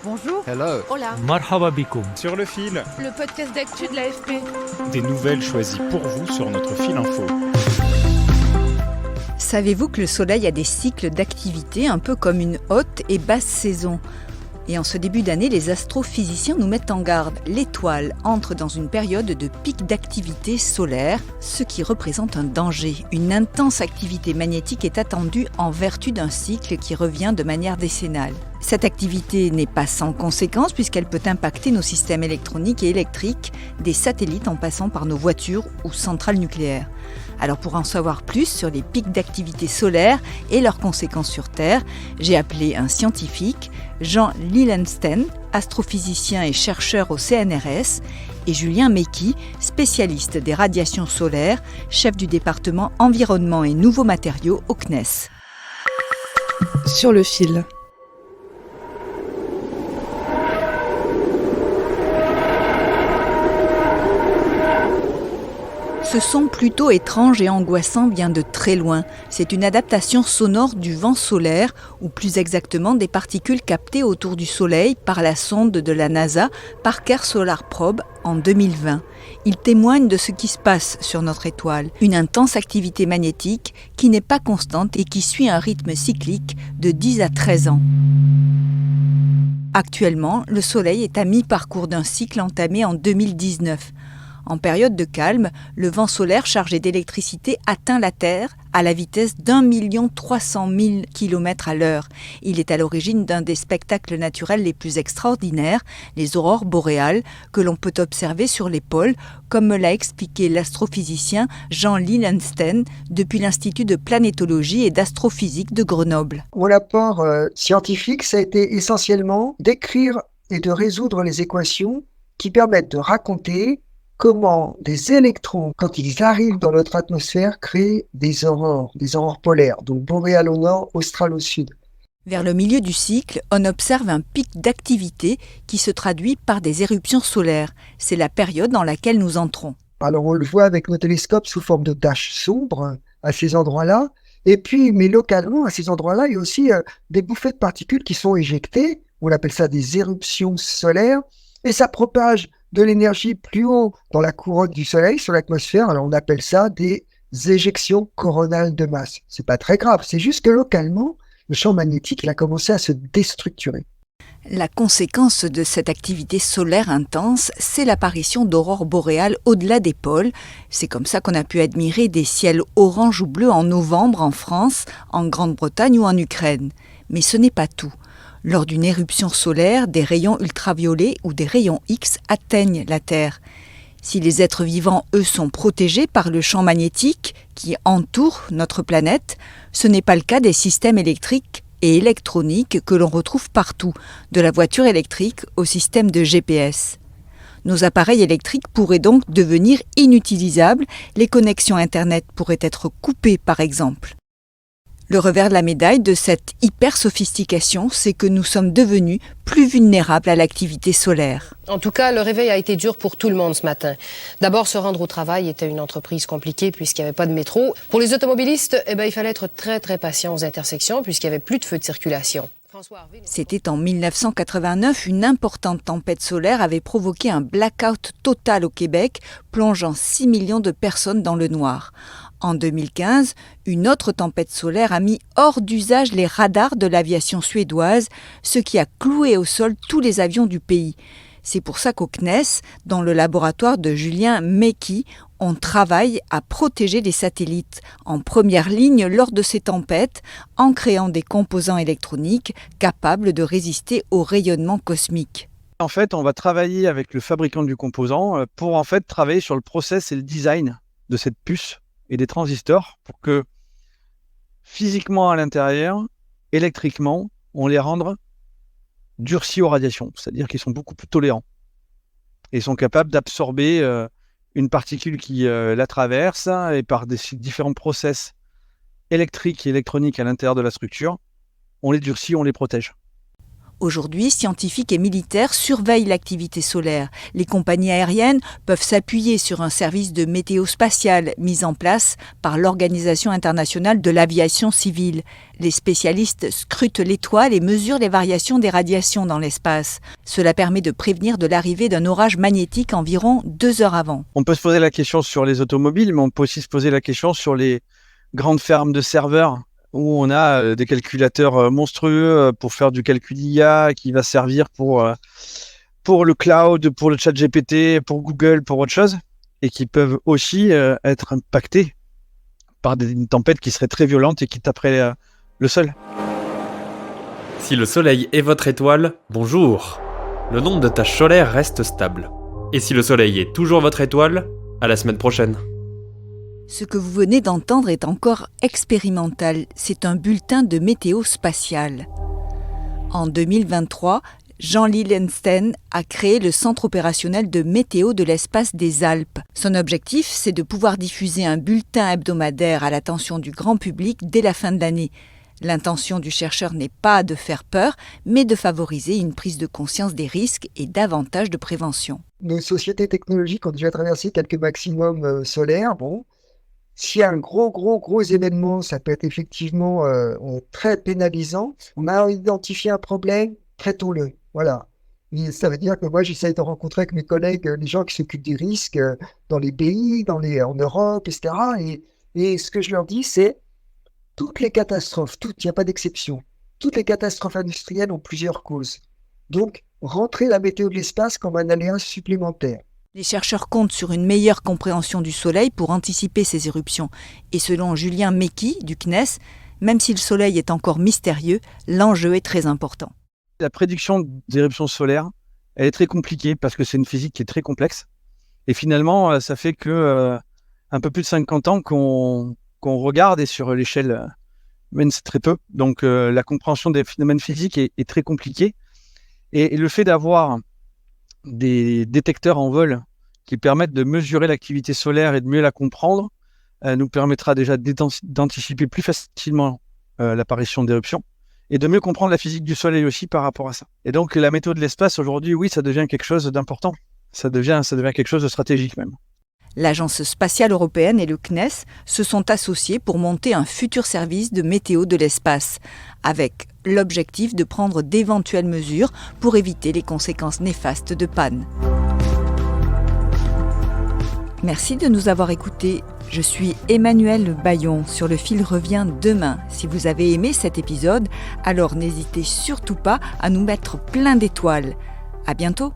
Bonjour. Hello. Hola. Marhaba bikoum. Sur le fil, Le podcast d'actu de l'AFP. des nouvelles choisies pour vous sur notre fil info. Savez-vous que le soleil a des cycles d'activité un peu comme une haute et basse saison ? Et en ce début d'année, les astrophysiciens nous mettent en garde. L'étoile entre dans une période de pic d'activité solaire, ce qui représente un danger. Une intense activité magnétique est attendue en vertu d'un cycle qui revient de manière décennale. Cette activité n'est pas sans conséquences puisqu'elle peut impacter nos systèmes électroniques et électriques, des satellites en passant par nos voitures ou centrales nucléaires. Alors pour en savoir plus sur les pics d'activité solaire et leurs conséquences sur Terre, j'ai appelé un scientifique, Jean Lillensten, astrophysicien et chercheur au CNRS, et Julien Meky, spécialiste des radiations solaires, chef du département Environnement et Nouveaux Matériaux au CNES. Sur le fil. Ce son plutôt étrange et angoissant vient de très loin. C'est une adaptation sonore du vent solaire, ou plus exactement des particules captées autour du Soleil par la sonde de la NASA Parker Solar Probe en 2020. Il témoigne de ce qui se passe sur notre étoile, une intense activité magnétique qui n'est pas constante et qui suit un rythme cyclique de 10 à 13 ans. Actuellement, le Soleil est à mi-parcours d'un cycle entamé en 2019. En période de calme, le vent solaire chargé d'électricité atteint la Terre à la vitesse d'1 300 000 km à l'heure. Il est à l'origine d'un des spectacles naturels les plus extraordinaires, les aurores boréales, que l'on peut observer sur les pôles, comme me l'a expliqué l'astrophysicien Jean Lillensten depuis l'Institut de planétologie et d'astrophysique de Grenoble. Mon apport scientifique, ça a été essentiellement d'écrire et de résoudre les équations qui permettent de raconter comment des électrons, quand ils arrivent dans notre atmosphère, créent des aurores polaires, donc boréales au nord, australes au sud. Vers le milieu du cycle, on observe un pic d'activité qui se traduit par des éruptions solaires. C'est la période dans laquelle nous entrons. Alors on le voit avec nos télescopes sous forme de taches sombres à ces endroits-là. Et puis, mais localement, à ces endroits-là, il y a aussi des bouffées de particules qui sont éjectées. On appelle ça des éruptions solaires. Et ça propage de l'énergie plus haut dans la couronne du Soleil, sur l'atmosphère. Alors on appelle ça des éjections coronales de masse. C'est pas très grave, c'est juste que localement, le champ magnétique il a commencé à se déstructurer. La conséquence de cette activité solaire intense, c'est l'apparition d'aurores boréales au-delà des pôles. C'est comme ça qu'on a pu admirer des ciels orange ou bleu en novembre en France, en Grande-Bretagne ou en Ukraine. Mais ce n'est pas tout. Lors d'une éruption solaire, des rayons ultraviolets ou des rayons X atteignent la Terre. Si les êtres vivants, eux, sont protégés par le champ magnétique qui entoure notre planète, ce n'est pas le cas des systèmes électriques et électroniques que l'on retrouve partout, de la voiture électrique au système de GPS. Nos appareils électriques pourraient donc devenir inutilisables, les connexions Internet pourraient être coupées par exemple. Le revers de la médaille de cette hyper-sophistication, c'est que nous sommes devenus plus vulnérables à l'activité solaire. En tout cas, le réveil a été dur pour tout le monde ce matin. D'abord, se rendre au travail était une entreprise compliquée puisqu'il n'y avait pas de métro. Pour les automobilistes, il fallait être très très patient aux intersections puisqu'il n'y avait plus de feux de circulation. C'était en 1989, une importante tempête solaire avait provoqué un blackout total au Québec, plongeant 6 millions de personnes dans le noir. En 2015, une autre tempête solaire a mis hors d'usage les radars de l'aviation suédoise, ce qui a cloué au sol tous les avions du pays. C'est pour ça qu'au CNES, dans le laboratoire de Julien Meky, on travaille à protéger les satellites en première ligne lors de ces tempêtes en créant des composants électroniques capables de résister au rayonnement cosmique. En fait, on va travailler avec le fabricant du composant pour en fait travailler sur le process et le design de cette puce et des transistors pour que physiquement à l'intérieur, électriquement, on les rende durcis aux radiations, c'est-à-dire qu'ils sont beaucoup plus tolérants et sont capables d'absorber une particule qui la traverse et par des différents process électriques et électroniques à l'intérieur de la structure, on les durcit, on les protège. Aujourd'hui, scientifiques et militaires surveillent l'activité solaire. Les compagnies aériennes peuvent s'appuyer sur un service de météo spatiale mis en place par l'Organisation internationale de l'aviation civile. Les spécialistes scrutent l'étoile et mesurent les variations des radiations dans l'espace. Cela permet de prévenir de l'arrivée d'un orage magnétique environ 2 heures avant. On peut se poser la question sur les automobiles, mais on peut aussi se poser la question sur les grandes fermes de serveurs, où on a des calculateurs monstrueux pour faire du calcul IA qui va servir pour le cloud, pour le chat GPT, pour Google, pour autre chose, et qui peuvent aussi être impactés par une tempête qui serait très violente et qui taperait le sol. Si le Soleil est votre étoile, bonjour. Le nombre de tâches solaires reste stable. Et si le Soleil est toujours votre étoile, à la semaine prochaine. Ce que vous venez d'entendre est encore expérimental. C'est un bulletin de météo spatiale. En 2023, Jean Lillensten a créé le Centre opérationnel de météo de l'espace des Alpes. Son objectif, c'est de pouvoir diffuser un bulletin hebdomadaire à l'attention du grand public dès la fin de l'année. L'intention du chercheur n'est pas de faire peur, mais de favoriser une prise de conscience des risques et davantage de prévention. Nos sociétés technologiques ont déjà traversé quelques maximums solaires. Bon, s'il y a un gros événement, ça peut être effectivement très pénalisant. On a identifié un problème, traitons-le. Voilà. Et ça veut dire que moi, j'essaie de rencontrer avec mes collègues les gens qui s'occupent des risques dans les pays, en Europe, etc. Et ce que je leur dis, c'est toutes les catastrophes, il n'y a pas d'exception, toutes les catastrophes industrielles ont plusieurs causes. Donc, rentrez la météo de l'espace comme un aléa supplémentaire. Les chercheurs comptent sur une meilleure compréhension du Soleil pour anticiper ces éruptions. Et selon Julien Mecky du CNES, même si le Soleil est encore mystérieux, l'enjeu est très important. La prédiction des éruptions solaires, elle est très compliquée parce que c'est une physique qui est très complexe. Et finalement, ça fait que un peu plus de 50 ans qu'on regarde, et sur l'échelle humaine, c'est très peu. Donc la compréhension des phénomènes physiques est très compliquée. Et le fait d'avoir des détecteurs en vol qui permettent de mesurer l'activité solaire et de mieux la comprendre nous permettra déjà d'anticiper plus facilement l'apparition d'éruptions et de mieux comprendre la physique du Soleil aussi par rapport à ça. Et donc la météo de l'espace aujourd'hui, oui, ça devient quelque chose d'important. Ça devient quelque chose de stratégique même. L'Agence spatiale européenne et le CNES se sont associés pour monter un futur service de météo de l'espace, avec l'objectif de prendre d'éventuelles mesures pour éviter les conséquences néfastes de panne. Merci de nous avoir écoutés. Je suis Emmanuelle Bayon. Sur le fil revient demain. Si vous avez aimé cet épisode, alors n'hésitez surtout pas à nous mettre plein d'étoiles. À bientôt.